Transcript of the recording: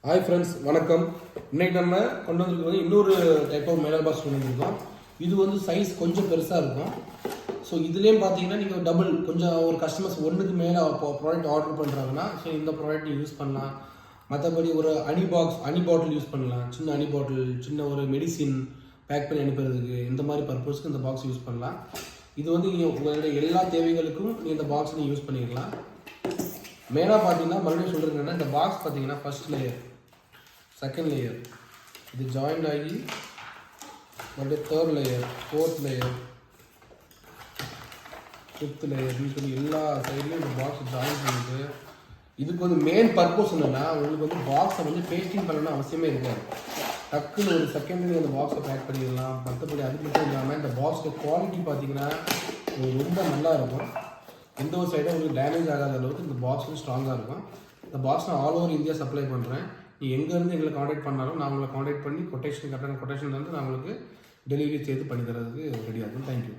Hi friends, வணக்கம். இன்னைக்கு நம்ம கொண்டு வந்திருக்கிறது இன்னொரு டைப் ஆஃப் மெயிலர் பாக்ஸ் கொண்டு வந்திருக்கோம். இது வந்து சைஸ் கொஞ்சம் பெருசாக இருக்கும். ஸோ இதுலேயும் பார்த்தீங்கன்னா நீங்கள் டபுள் கொஞ்சம் ஒரு கஸ்டமர்ஸ் ஒன்றுக்கு மேலே ப்ராடக்ட் ஆர்டர் பண்ணுறாங்கன்னா ஸோ இந்த ப்ராடக்ட் யூஸ் பண்ணலாம். மற்றபடி ஒரு அனி பாட்டில் யூஸ் பண்ணலாம். சின்ன அனி பாட்டில், சின்ன ஒரு மெடிசின் பேக் பண்ணி அனுப்புறதுக்கு இந்த மாதிரி பர்பஸ்க்கு இந்த பாக்ஸ் யூஸ் பண்ணலாம். இது வந்து நீங்கள் உங்களுடைய எல்லா தேவைகளுக்கும் நீங்கள் இந்த பாக்ஸ் நீங்கள் யூஸ் பண்ணிக்கலாம். மெயினாக பார்த்தீங்கன்னா மறுபடியும் சொல்கிறேன்னா இந்த பாக்ஸ் பார்த்தீங்கன்னா ஃபர்ஸ்ட் லேயர், செகண்ட் லேயர், இது ஜாயிண்ட் ஆகி மறுபடியும் third layer, fourth layer, fifth layer சொல்லி எல்லா சைட்லையும் இந்த பாக்ஸ் ஜாயின் பண்ணிட்டு இதுக்கு வந்து மெயின் பர்பஸ் என்னென்னா உங்களுக்கு வந்து பாக்ஸை வந்து பேஸ்டிங் பண்ணணும்னு அவசியமே இருக்காது. டக்குன்னு ஒரு செகண்ட்லேயே அந்த பாக்ஸை பேக் பண்ணிடலாம். மற்றபடி அது மட்டும் இல்லாமல் இந்த பாக்ஸோட குவாலிட்டி பார்த்தீங்கன்னா ரொம்ப நல்லா இருக்கும். எந்த ஒரு சைடும் உங்களுக்கு டேமேஜ் ஆகாத அளவுக்கு இந்த பாக்ஸ் வந்து ஸ்ட்ராங்காக இருக்கும். இந்த பாக்ஸ் நான் ஆல் ஓவர் இந்தியா சப்ளை பண்ணுறேன். நீ எங்கேருந்து எங்களை காண்டாக்ட் பண்ணாலும் நான் உங்களை காண்டாக்ட் பண்ணி கரெக்டான கொட்டேஷன் வந்து நான் உங்களுக்கு டெலிவரி செய்து பண்ணி தரதுக்கு ரெடியாக இருக்கும். தேங்க்யூ.